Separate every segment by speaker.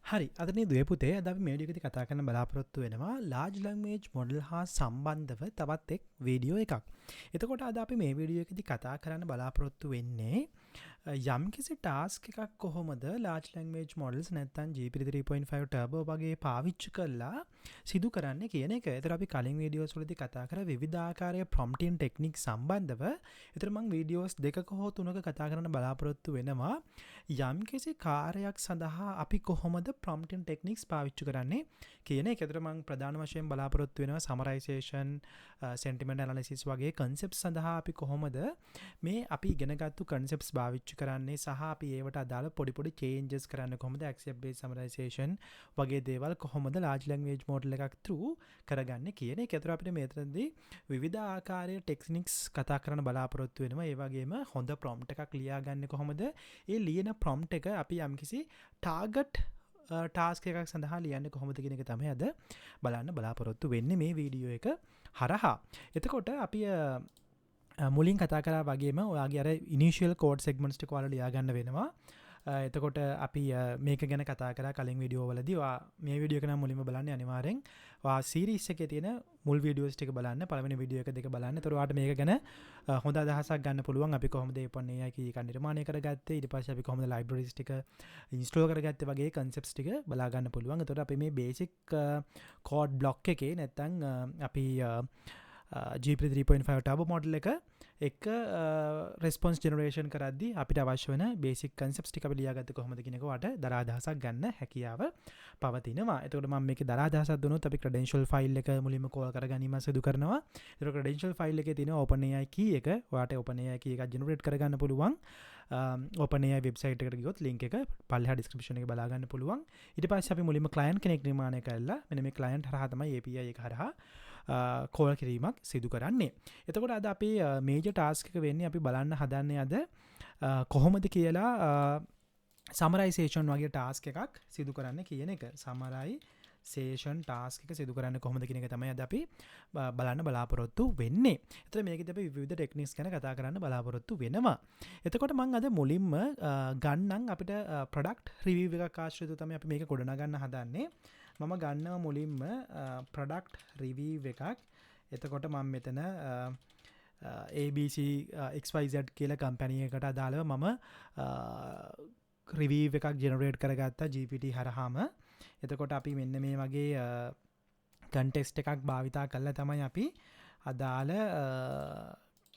Speaker 1: හරි අදනේ දුවේ පුතේ අද අපි මේ වීඩියෝ එකේදී කතා කරන්න බලාපොරොත්තු වෙනවා large language model හා සම්බන්ධව තවත් එක් වීඩියෝ එකක්. එතකොට අද අපි මේ වීඩියෝ එකේදී කතා කරන්න බලාපොරොත්තු වෙන්නේ යම්කිසි ටාස්ක් එකක් කොහොමද large language models නැත්නම් GPT 3.5 turbo වගේ පාවිච්චි කරලා සිදු කරන්නේ කියන එක. ඒතර අපි කලින් වීඩියෝස් වලදී කතා කරා විවිධාකාරයේ prompting technique සම්බන්ධව. ඒතර මම වීඩියෝස් දෙකක හෝ තුනක කතා කරන්න බලාපොරොත්තු වෙනවා යම්කිසි කාර්යයක් සඳහා අපි කොහොමද prompting techniques පාවිච්චි කරන්නේ කියන එක. ඒතර මම ප්‍රධාන වශයෙන් බලාපොරොත්තු වෙනවා summarization, sentiment analysis වගේ concepts සඳහා අපි කොහොමද මේ අපි ඉගෙනගත්තු concepts පාවිච්චි කරන්නේ සහ අපි ඒවට අදාළ පොඩි පොඩි changes කරන්නේ කොහොමද accept based summarization වගේ දේවල් කොහොමද large language model එකක් through කරගන්නේ කියන එක. ඒතර අපිට මේතරදී විවිධ ආකාරයේ techniques කතා කරන්න බලාපොරොත්තු වෙනවා. ඒ වගේම හොඳ prompt එකක් ලියාගන්නේ කොහොමද? ඒ ලියන prompt එක අපි යම්කිසි target ටාස්ක් එකක් සඳහා ලියන්නේ කොහොමද කියන එක තමයි අද බලන්න බලාපොරොත්තු වෙන්නේ මේ වීඩියෝ එක හරහා. එතකොට අපි මුලින් කතා කරා වගේම ඔයාගේ අර ඉනිෂියල් කෝඩ් සෙග්මන්ට්ස් ටික ඔයාලා ලියා ගන්න වෙනවා. එතකොට අපි මේක ගැන කතා කරා කලින් වීඩියෝ වලදී. ඔයා මේ වීඩියෝ එක නම් මුලින්ම බලන්න අනිවාර්යෙන්. ඔයා සීරීස් එකේ තියෙන මුල් වීඩියෝස් ටික බලන්න. පළවෙනි වීඩියෝ එක දෙක බලන්න. එතකොට ඔයාට මේක ගැන හොඳ අදහසක් ගන්න පුළුවන්. අපි කොහොමද OpenAI කී නිර්මාණය කරගත්තේ, ඊට පස්සේ අපි කොහොමද ලයිබ්‍රරීස් ටික ඉන්ස්ටෝල් කරගත්තේ වගේ concepts ටික බලා ගන්න පුළුවන්. එතකොට අපි මේ බේසික් කෝඩ් බ්ලොක් එකේ නැත්තම් අපි GPT 3.5 turbo model එක response generation කරද්දී අපිට අවශ්‍ය වෙන basic concepts ටික අපි ලියාගත්තේ කොහොමද කියන එක වට දරා අදහසක් ගන්න හැකියාව පවතිනවා. එතකොට මම මේකේ දරා අදහසක් දුන්නොත් අපි credential file එක මුලින්ම call කරගැනීම සිදු කරනවා. ඒතකොට credential file එකේ තියෙන OpenAI key එක ඔයාට OpenAI key එකක් generate කරගන්න පුළුවන්. OpenAI website එකට ගියොත් link එක පල්ලෙහා description එකේ බලා ගන්න පුළුවන්. ඊට පස්සේ අපි මුලින්ම client කෙනෙක් නිර්මාණය කරලා මෙන්න මේ client හරහා තමයි API එක හරහා කෝල් කිරීමක් සිදු කරන්නේ. එතකොට අද අපි මේජර් ටාස්ක් එක වෙන්නේ අපි බලන්න හදන්නේ අද කොහොමද කියලා summarization වගේ ටාස්ක් එකක් සිදු කරන්න කියන එක. summarization ටාස්ක් එක සිදු කරන්න කොහොමද කියන එක තමයි අද අපි බලන්න බලාපොරොත්තු වෙන්නේ. එතකොට මේකෙදි අපි විවිධ ටෙක්නික්ස් ගැන කතා කරන්න බලාපොරොත්තු වෙනවා. එතකොට මම අද මුලින්ම ගන්නම් අපිට product review එකක් ආශ්‍රිතව තමයි අපි මේක ගොඩනගන්න හදන්නේ. මම ගන්නවා මුලින්ම product review එකක්. එතකොට මම මෙතන ABC XYZ කියලා කම්පැනි එකට අදාළව මම review එකක් generate කරගත්තා GPT හරහාම. එතකොට අපි මෙන්න මේ වගේ context එකක් භාවිතා කරලා තමයි අපි අදාළ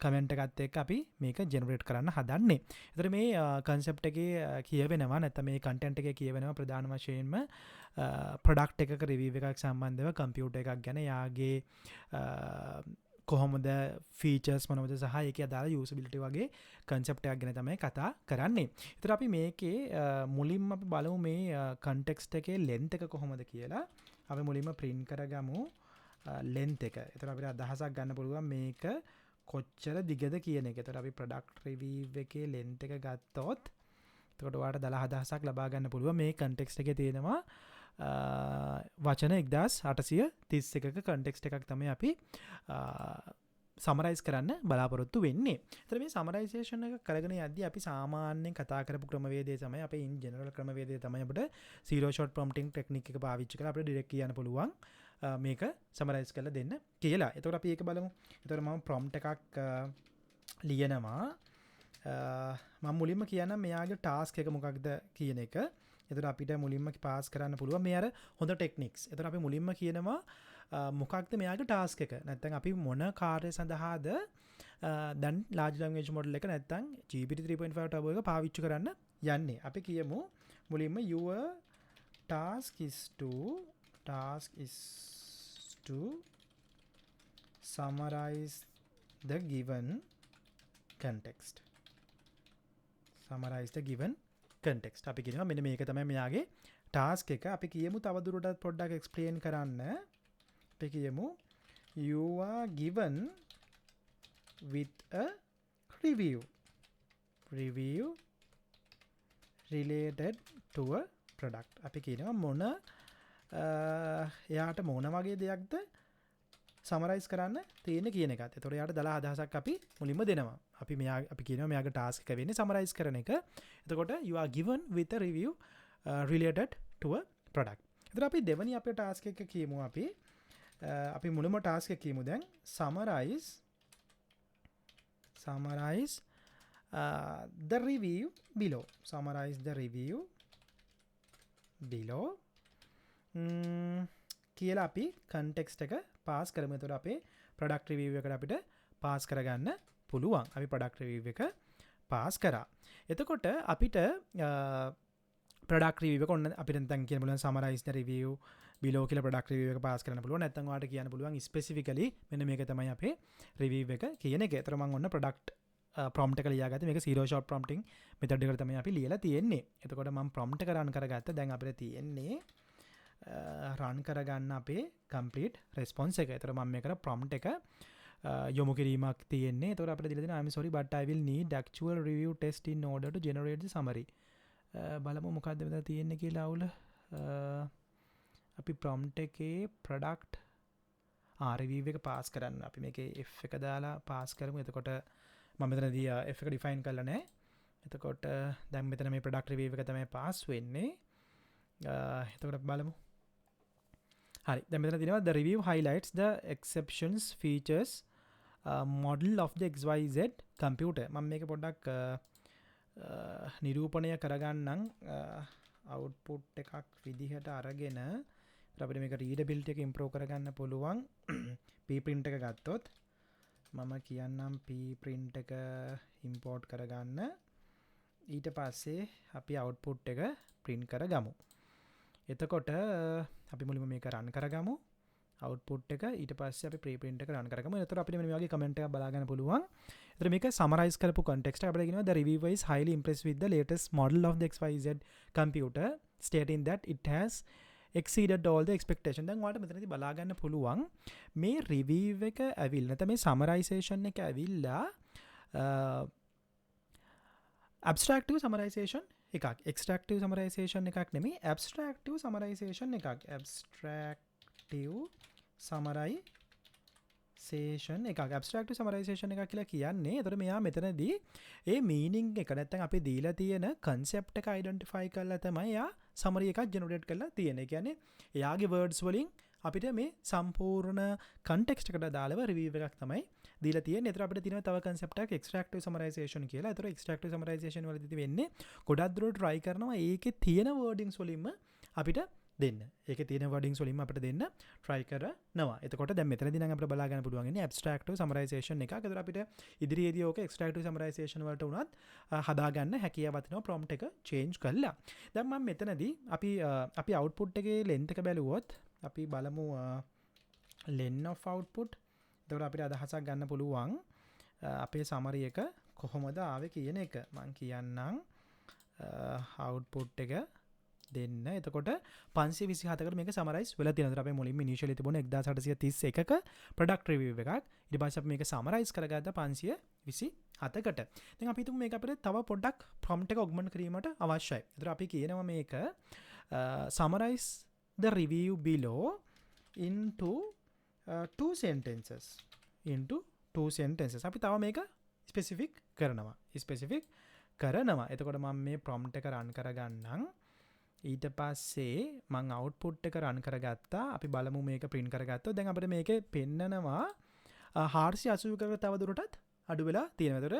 Speaker 1: කමෙන්ට් එකත් එක්ක අපි මේක ජෙනරේට් කරන්න හදන්නේ. ඒතර මේ concept එකේ කියවෙනවා නැත්නම් මේ content එකේ කියවෙනවා ප්‍රධාන වශයෙන්ම product එකක review එකක් සම්බන්ධව computer එකක් ගැන යාගේ කොහොමද features මොනවද සහ ඒකේ අදාළ usability වගේ concept එකක් ගැන තමයි කතා කරන්නේ. ඒතර අපි මේකේ මුලින්ම අපි බලමු මේ context එකේ length එක කොහොමද කියලා. අපි මුලින්ම print කරගමු length එක. ඒතර අපිට අදහසක් ගන්න පුළුවන් මේක කොච්චර දිගද කියන එක. එතකොට අපි product review එකේ length එක ගත්තොත් එතකොට ඔයාලට දල අදහසක් ලබා ගන්න පුළුවන්. මේ context එකේ තියෙනවා වචන 1831ක context එකක් තමයි අපි summarize කරන්න බලාපොරොත්තු වෙන්නේ. එතකොට මේ summarization එක කරගෙන යද්දී අපි සාමාන්‍යයෙන් කතා කරපු ක්‍රමවේදය තමයි අපේ in general ක්‍රමවේදය තමයි අපිට zero shot prompting technique එක පාවිච්චි කරලා අපිට direct කියන්න පුළුවන් මේක සමරයිස් කරලා දෙන්න කියලා. එතකොට අපි ඒක බලමු. එතකොට මම prompt එකක් ලියනවා. මම මුලින්ම කියන්නම් මෙයාගේ task එක මොකක්ද කියන එක. එතකොට අපිට මුලින්ම පාස් කරන්න පුළුවන් මේ අර හොඳ techniques. එතකොට අපි මුලින්ම කියනවා මොකක්ද මෙයාගේ task එක. නැත්නම් අපි මොන කාර්ය සඳහාද දැන් large language model එක නැත්නම් GPT 3.5 turbo එක පාවිච්චි කරන්න යන්නේ. අපි කියමු මුලින්ම your task is to summarize the given context. Summarize the given context. අපි කියනවා මෙන්න මේක තමයි මෙයාගේ task එක. අපි කියමු තව දුරටත් පොඩ්ඩක් explain කරන්න. අපි කියමු you are given with a review related to a product. අපි කියනවා මොන එයාට මොන වගේ දෙයක්ද සමරයිස් කරන්න තියෙන කියන එකත්. එතකොට එයාට දල අදහසක් අපි මුලින්ම දෙනවා. අපි කියනවා මෙයාගේ ටාස්ක් එක වෙන්නේ සමරයිස් කරන එක. එතකොට you are given with a review related to a product. එතකොට අපි දෙවනි අපේ task එක කියමු අපි මුලම task එක කියමු දැන් summarize the review below. Summarize the review below. කියලා අපි context එක pass කරමු. එතකොට අපේ product review එකට අපිට pass කරගන්න පුළුවන්. අපි product review එක pass කරා. එතකොට අපිට product review එක ඔන්න අපිට දැන් කියන්න පුළුවන් summarize the review below කියලා product review එක pass කරන්න පුළුවන්. නැත්නම් ඔයාලට කියන්න පුළුවන් specifically මෙන්න මේක තමයි අපේ review එක කියන එක. ඒතර මම ඔන්න product prompt එක ලියාගත්තා. මේක zero shot prompting method එකට තමයි අපි ලියලා තියෙන්නේ. එතකොට මම prompt එක run කරගත්තා. දැන් අපිට තියෙන්නේ run කරගන්න අපේ complete response එක. ඒතර මම මේකට prompt එක යොමු කිරීමක් තියෙන්නේ. එතකොට අපිට දීලා තියෙනවා I'm sorry but I will need actual review test in order to generate the summary. බලමු මොකක්ද මෙතන තියෙන්නේ කියලා අවුල. අපි prompt එකේ product review එක pass කරන්න. අපි මේකේ f එක දාලා pass කරමු. එතකොට මම මෙතනදී f එක define කරලා නැහැ. එතකොට දැන් මෙතන මේ product review එක තමයි pass වෙන්නේ. එතකොට බලමු. හරි. දැන් මෙතන තියෙනවා the review highlights the exceptions features model of the XYZ computer. මම මේක පොඩ්ඩක් නිරූපණය කරගන්නම් output එකක් විදිහට අරගෙන අපිට මේක readability එක improve කරගන්න පුළුවන්. pprint එක ගත්තොත් මම කියන්නම් pprint එක import කරගන්න. ඊට පස්සේ අපි output එක print කරගමු. එතකොට අපි මුලින්ම මේක run කරගමු. output එක ඊට පස්සේ අපි preprint එක run කරගමු. එතකොට අපිට මේ වගේ comment එකක් බලා ගන්න පුළුවන්. එතකොට මේක summarize කරපු context එක අපිට කියනවා the reviewer is highly impressed with the latest model of the XYZ computer stating that it has exceeded all the expectation. දැන් ඔයාලට මෙතනදී බලා ගන්න පුළුවන් මේ review එක ඇවිල්ලා නැත්නම් මේ summarization එක ඇවිල්ලා abstractive summarization එකක්, extractive summarization එකක් නෙමෙයි, abstractive summarization එකක්. abstractive summarization එකක්. abstractive summarization එකක් කියලා කියන්නේ එතකොට මෙයා මෙතනදී ඒ meaning එක නැත්නම් අපි දීලා තියෙන concept එක identify කරලා තමයි එයා summary එකක් generate කරලා තියෙන්නේ. ඒ කියන්නේ එයාගේ words වලින් අපිට මේ සම්පූර්ණ context එකට දාලව review එකක් තමයි දීලා තියෙන්නේ. ඒතර අපිට තියෙනවා තව concept එකක් extractive summarization කියලා. ඒතර extractive summarization වලදී වෙන්නේ ගොඩක් දුරට try කරනවා ඒකේ තියෙන wordings වලින්ම අපිට දෙන්න. ඒකේ තියෙන wordings වලින්ම අපිට දෙන්න try කරනවා. එතකොට දැන් මෙතනදී නම් අපිට බලා ගන්න පුළුවන් ඉන්නේ abstractive summarization එකක්. ඒතර අපිට ඉදිරියේදී ඕක extractive summarization වලට උනත් හදාගන්න හැකියාවක් තියෙනවා prompt එක change කරලා. දැන් මම මෙතනදී අපි output එකේ length එක බැලුවොත් අපි බලමු length of output. එතකොට අපිට අදහසක් ගන්න පුළුවන් අපේ summary එක කොහොමද ආවේ කියන එක. මම කියන්නම් output එක දෙන්න. එතකොට 527කට මේක summarize වෙලා තියෙනවා. අපේ මුලින්ම initially තිබුණ 1831ක product review එකක්. ඊට පස්සේ අපි මේක summarize කරගත්තා 527කට. දැන් අපි හිතමු මේක අපිට තව පොඩ්ඩක් prompt එක augment කිරීමට අවශ්‍යයි. ඒතර අපි කියනවා මේක summarize the review below into two sentences. අපි තව මේක specific කරනවා. එතකොට මම මේ prompt එක run කරගන්නම්. ඊට පස්සේ මම output එක run කරගත්තා. අපි බලමු මේක print කරගත්තොත් දැන් අපිට මේකේ පෙන්නනවා 480කට තව දුරටත් අඩු වෙලා තියෙනවා. ඒතර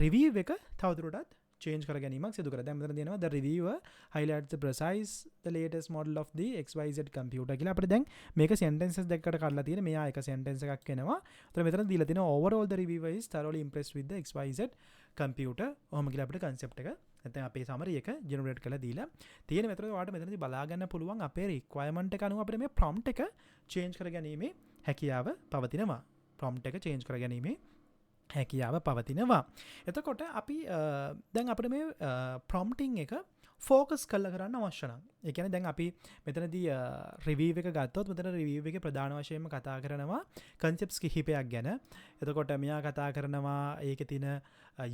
Speaker 1: review එක තව දුරටත් change කර ගැනීමක් සිදු කරා. දැන් මෙතන තියෙනවා the reviewer highlights the precise the latest model of the XYZ computer කියලා. අපිට දැන් මේක sentences දෙකකට කඩලා තියෙන. මෙයා එක sentence එකක් වෙනවා. ඒතර මෙතන දීලා තියෙනවා overall the reviewer is thoroughly impressed with the XYZ computer. ඔහොම කියලා අපිට concept එක නැත්නම් අපේ summary එක generate කරලා දීලා තියෙන. මෙතන ඔයාලට මෙතනදී බලා ගන්න පුළුවන් අපේ requirement එක අනුව අපිට මේ prompt එක change කර ගැනීමේ හැකියාව පවතිනවා. prompt එක change කර ගැනීමේ හැකියාව පවතිනවා. එතකොට අපි දැන් අපිට මේ prompting එක focus කරන්න අවශ්‍ය නම් ඒ කියන්නේ දැන් අපි මෙතනදී review එක ගත්තොත් මෙතන review එකේ ප්‍රධාන වශයෙන්ම කතා කරනවා concepts කිහිපයක් ගැන. එතකොට මෙයා කතා කරනවා ඒකේ තියෙන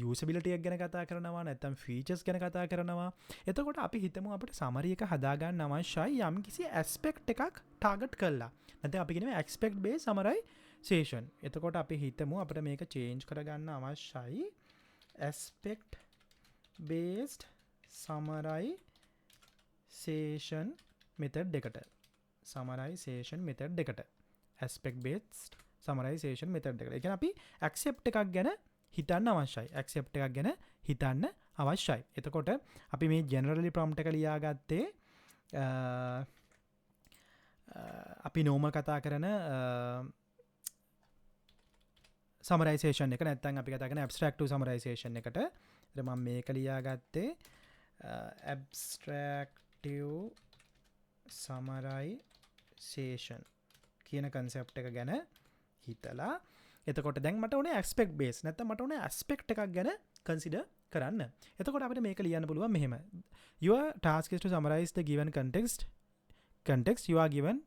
Speaker 1: usability එක ගැන කතා කරනවා නැත්නම් features ගැන කතා කරනවා. එතකොට අපි හිතමු අපිට summary එක හදාගන්න අවශ්‍යයි යම්කිසි aspect එකක් target කරලා. නැත්නම් අපි කියනවා aspect based summarization. එතකොට අපි හිතමු අපිට මේක change කරගන්න අවශ්‍යයි aspect based summarization method එකට summarization method එකට aspect based summarization method එකට. ඒ කියන්නේ අපි accept එකක් ගැන හිතන්න අවශ්‍යයි. accept එකක් ගැන හිතන්න අවශ්‍යයි. එතකොට අපි මේ generally prompt එක ලියාගත්තේ අපි normal කතා කරන summarization එක නැත්නම් අපි කතා කරන abstractive summarization එකට. ඉතින් මම මේක ලියාගත්තේ abstractive summarization කියන concept එක ගැන හිතලා එතකොට දැන් මට ඕනේ aspect base නැත්නම් මට ඕනේ aspect එකක් ගැන consider කරන්න. එතකොට අපිට මේක ලියන්න පුළුවන් මෙහෙම. Your task is to summarize the given context you are given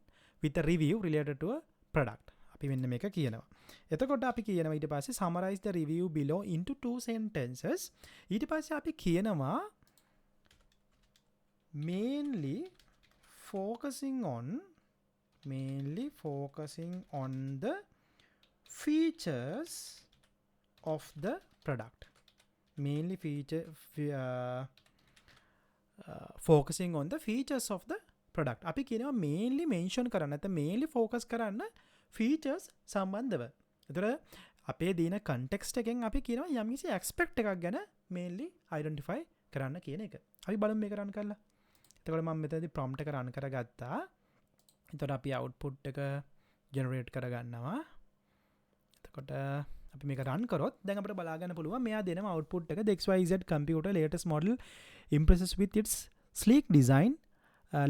Speaker 1: with a review related to a product. අපි මෙන්න මේක කියනවා. එතකොට අපි කියනවා ඊට පස්සේ summarize the review below into 2 sentences. ඊට පස්සේ අපි කියනවා mainly focusing on the features of the product. Focusing on the features of the product. අපි කියනවා mainly mention කරන්න නැත්නම් mainly focus කරන්න features සම්බන්ධව. ඒතර අපේ දින context එකෙන් අපි කියනවා යම්කිසි aspect එකක් ගැන mainly identify කරන්න කියන එක. අපි බලමු මේක run කරලා. එතකොට මම මෙතනදී prompt එක run කරගත්තා. එතකොට අපි output එක generate කරගන්නවා. එතකොට අපි මේක run කරොත් දැන් අපිට බලා ගන්න පුළුවන් මෙයා දෙනවා output එක the XYZ computer latest model impresses with its sleek design,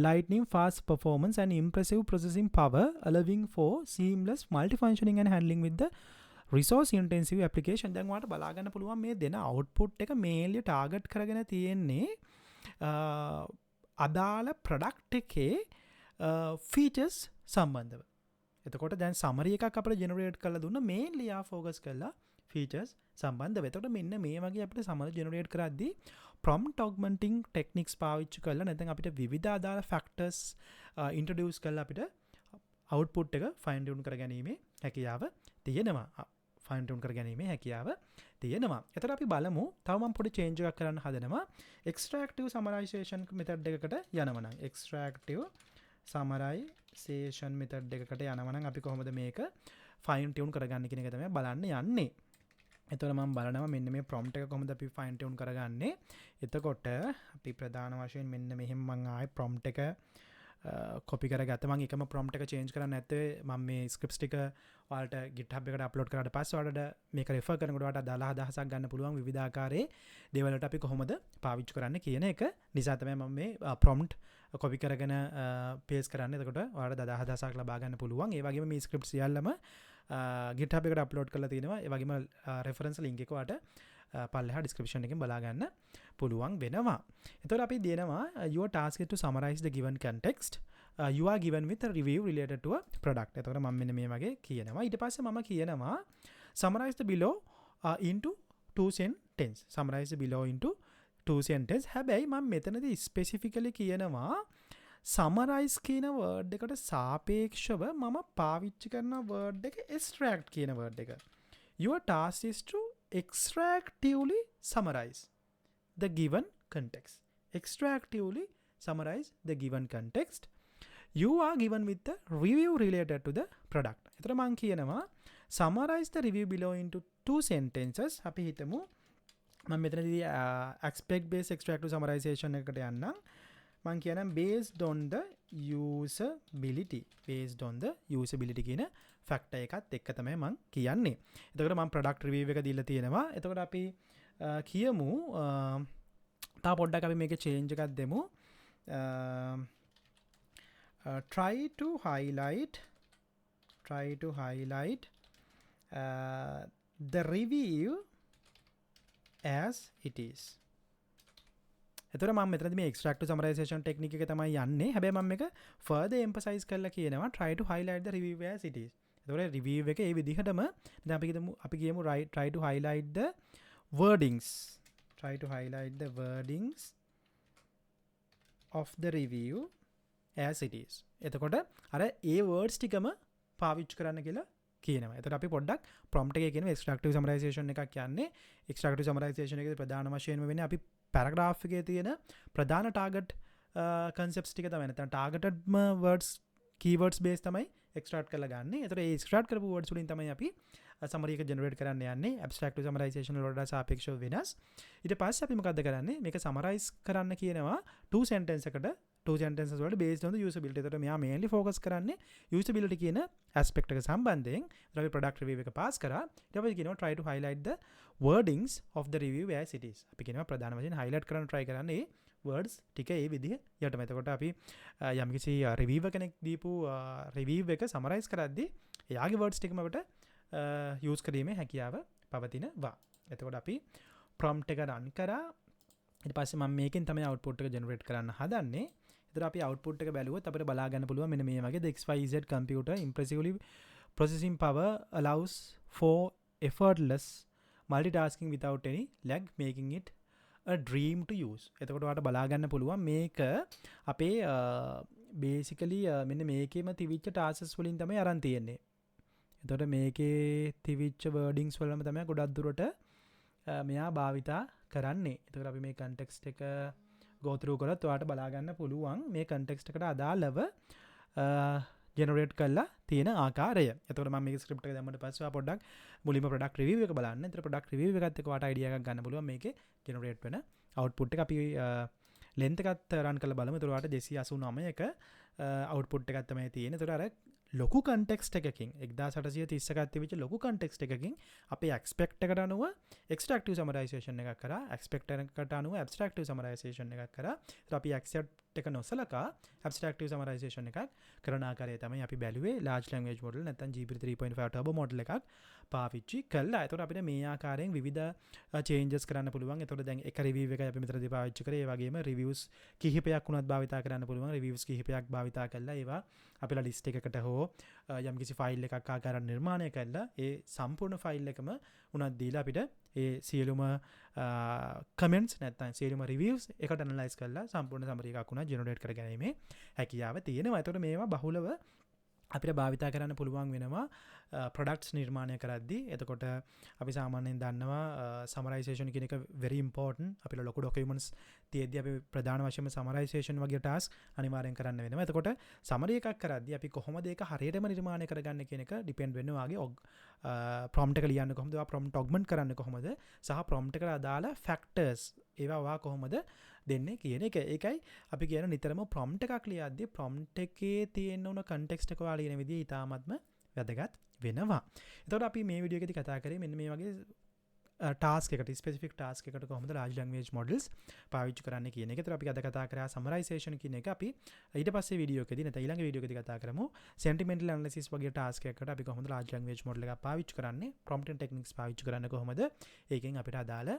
Speaker 1: lightning fast performance and impressive processing power, allowing for seamless multifunctioning and handling with the resource intensive application. දැන් ඔයාලට බලා ගන්න පුළුවන් මේ දෙන output එක mainly target කරගෙන තියෙන්නේ අදාළ product එකේ features සම්බන්ධව. එතකොට දැන් summary එකක් අපිට generate කරලා දුන්න mainly ආ focus කරලා features සම්බන්ධව. එතකොට මෙන්න මේ වගේ අපිට summary generate කරද්දී prompt augmenting techniques පාවිච්චි කරලා නැත්නම් අපිට විවිධ අදාළ factors introduce කරලා අපිට output එක fine tune කරගැනීමේ හැකියාව තියෙනවා. එතකොට අපි බලමු තව මම පොඩි change එකක් කරන්න හදනවා. extractive summarization method එකකට යනවා නම් extractive summarization method එකකට යනවා නම් අපි කොහොමද මේක fine tune කරගන්නේ කියන එක තමයි බලන්න යන්නේ. එතකොට මම බලනවා මෙන්න මේ prompt එක කොහොමද අපි fine tune කරගන්නේ. එතකොට අපි ප්‍රධාන වශයෙන් මෙන්න මෙහෙම මම ආයේ prompt එක copy කරගත්තා. මම එකම prompt එක change කරන්නේ නැත්තේ මම මේ scripts ටික ඔයාලට GitHub එකට upload කරාට පස්සේ ඔයාලට මේක refer කරනකොට ඔයාලට අදාළ අදහසක් ගන්න පුළුවන් විවිධ ආකාරයේ දේවල් වලට අපි කොහොමද පාවිච්චි කරන්න කියන එක. නිසා තමයි මම මේ prompt copy කරගෙන paste කරන්නේ. එතකොට ඔයාලට අදහසක් ලබා ගන්න පුළුවන්. ඒ වගේම මේ scripts සියල්ලම GitHub එකට upload කරලා තියෙනවා. ඒ වගේම reference link එක ඔයාලට පල්ලෙහා description එකෙන් බලා ගන්න පුළුවන් වෙනවා. එතකොට අපි දෙනවා your task is to summarize the given context you are given with a review related to a product. එතකොට මම මෙන්න මේ වගේ කියනවා. ඊට පස්සේ මම කියනවා summarize the below into 2 sentence. summarize the below into 2 sentence. හැබැයි මම මෙතනදී specifically කියනවා summarize කියන word එකට සාපේක්ෂව මම පාවිච්චි කරන word එක extract කියන word එක. your task is to extractively summarize the given context. Extractively summarize the given context. You are given with the review related to the product. එතකොට මම කියනවා summarize the review below into 2 sentences. අපි හිතමු මම මෙතනදී aspect based extractive summarization එකට යන්නම්. මම කියනවා based on the usability. based on the usability කියන ෆැක්ටර් එකත් එක්ක තමයි මම කියන්නේ. එතකොට මම product review එක දීලා තියෙනවා. එතකොට අපි කියමු තා පොඩ්ඩක් අපි මේකේ change එකක් දෙමු. try to highlight the review as it is. එතකොට මම මෙතනදී මේ extractive summarization technique එක තමයි යන්නේ. හැබැයි මම මේක further emphasize කරලා කියනවා try to highlight the review as it is. එතකොට review එක ඒ විදිහටම දැන් අපි කියමු try to highlight the wordings. try to highlight the wordings of the review as it is. එතකොට අර ඒ words ටිකම පාවිච්චි කරන්න කියලා කියනවා. එතකොට අපි පොඩ්ඩක් prompt එකේ කියන extractive summarization එකක් යන්නේ. extractive summarization එකේ ප්‍රධාන වශයෙන්ම වෙන්නේ අපි paragraph එකේ තියෙන ප්‍රධාන target කන්සෙප්ට්ස් ටික තමයි නැත්නම් ටාගටඩ්ම වර්ඩ්ස් කීවර්ඩ්ස් බේස් තමයි එක්ස්ට්‍රැක්ට් කරලා ගන්න. ඒතර ඒ එක්ස්ට්‍රැක්ට් කරපු වර්ඩ්ස් වලින් තමයි අපි සමරි එක ජෙනරේට් කරන්න යන්නේ. ඇබ්ස්ට්‍රැක්ට් ටු සමරයිසේෂන් වලට සාපේක්ෂව වෙනස්. ඊට පස්සේ අපි මොකද්ද කරන්නේ? මේක සමරයිස් කරන්න කියනවා 2 sentence එකට 2 sentences වලට based on the usability. ඒතර මෙයා mainly focus කරන්නේ usability කියන aspect එක සම්බන්ධයෙන්. ඒතර අපි product review එක pass කරා. ඊට පස්සේ කියනවා try to highlight the wordings of the review as it is. අපි කියනවා ප්‍රධාන වශයෙන් highlight කරන්න try කරන්න ඒ words ටික ඒ විදිහ යටම. එතකොට අපි යම්කිසි reviewer කෙනෙක් දීපු review එක summarize කරද්දී එයාගේ words ටිකම අපිට use කිරීමේ හැකියාව පවතිනවා. එතකොට අපි prompt එක run කරා. ඊට පස්සේ මම මේකෙන් තමයි output එක generate කරන්න හදන්නේ. එතකොට අපි output එක බැලුවොත් අපිට බලා ගන්න පුළුවන් මෙන්න මේ වගේ the XYZ computer impressively processing power allows for effortless multitasking without any lag, making it a dream to use. එතකොට ඔයාලට බලා ගන්න පුළුවන් මේක අපේ basically මෙන්න මේකේම තිවිච්ච tasks වලින් තමයි අරන් තියෙන්නේ. එතකොට මේකේ තිවිච්ච wordings වලම තමයි ගොඩක් දුරට මෙයා භාවිතා කරන්නේ. එතකොට අපි මේ context එක go through කරත් ඔයාලට බලා ගන්න පුළුවන් මේ context එකට අදාළව generate කරලා තියෙන ආකාරය. එතකොට මම මේක script එක දැම්මට පස්සේ ඔයා පොඩ්ඩක් මුලින්ම product review එක බලන්න. එතකොට product review එකත් එක්ක ඔයාලට idea එකක් ගන්න පුළුවන් මේකේ generate වෙන output එක. අපි length එකත් run කරලා බලමු. එතකොට ඔයාලට 289 එක output එකක් තමයි තියෙන්නේ. එතකොට අර ලොකු context එකකින් 1831ක් තිබිච්ච ලොකු context එකකින් අපේ expect එකට අනුව extractive summarization එකක් කරා. expect එකට අනුව abstractive summarization එකක් කරා. ඒත් අපි accept එක නොසලකා abstractive summarization එකක් කරන ආකාරය තමයි අපි බැලුවේ large language model නැත්නම් GPT 3.5 turbo model එකක් පාවිච්චි කළා. ඒතකොට අපිට මේ ආකාරයෙන් විවිධ changes කරන්න පුළුවන්. ඒතකොට දැන් එක review එකයි අපි මෙතනදී පාවිච්චි කරේ. ඒ වගේම reviews කිහිපයක් උනත් භාවිතා කරන්න පුළුවන්. reviews කිහිපයක් භාවිතා කළා. ඒවා අපිලා list එකකට හෝ යම්කිසි ෆයිල් එකක් ආකාරයෙන් නිර්මාණය කළා. ඒ සම්පූර්ණ ෆයිල් එකම උනත් දීලා අපිට ඒ සියලුම කමෙන්ට්ස් නැත්නම් සියලුම රිවිව්ස් එකට ඇනලයිස් කරලා සම්පූර්ණ සමරි එකක් උනා ජෙනරේට් කර ගැනීමේ හැකියාව තියෙනවා. ඒතකොට මේවා බහුලව අපිට භාවිතා කරන්න පුළුවන් වෙනවා ප්‍රොඩක්ට්ස් නිර්මාණය කරද්දී. එතකොට අපි සාමාන්‍යයෙන් දන්නවා සමරයිසේෂන් කියන එක very important. අපිට ලොකු ඩොකියුමන්ට්ස් තියෙද්දී අපි ප්‍රධාන වශයෙන්ම සමරයිසේෂන් වගේ ටාස්ක් අනිවාර්යෙන් කරන්න වෙනවා. එතකොට සමරි එකක් කරද්දී අපි කොහොමද ඒක හරියටම නිර්මාණය කරගන්නේ කියන එක ඩිපෙන්ඩ් වෙනවා. වාගේ prompt එක ලියන්න කොහොමද, prompt augment කරන්න කොහොමද, සහ prompt එකට අදාළ factors ඒවා කොහොමද දෙන්නේ කියන එක. ඒකයි අපි කියන නිතරම prompt එකක් ලියද්දී prompt එකේ තියෙන උන context එක වාලින විදිය ඉතාමත්ම වැදගත් වෙනවා. එතකොට අපි මේ වීඩියෝ එකේදී කතා කරේ මෙන්න මේ වගේ ටාස්ක් එකට ස්පෙસિෆික් ටාස්ක් එකකට කොහොමද large language models පාවිච්චි කරන්න කියන එක. ඒතර අපි අද කතා කරා summarization කියන එක. අපි ඊට පස්සේ වීඩියෝ එකේදී නැත්නම් ඊළඟ වීඩියෝ එකේදී කතා කරමු sentimental analysis වගේ ටාස්ක් එකකට අපි කොහොමද large language model එකක් පාවිච්චි කරන්නේ, prompting techniques පාවිච්චි කරන්නේ කොහොමද, ඒකෙන් අපිට අදාළ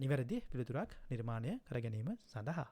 Speaker 1: නිවැරදි පිළිතුරක් නිර්මාණය කර ගැනීම සඳහා.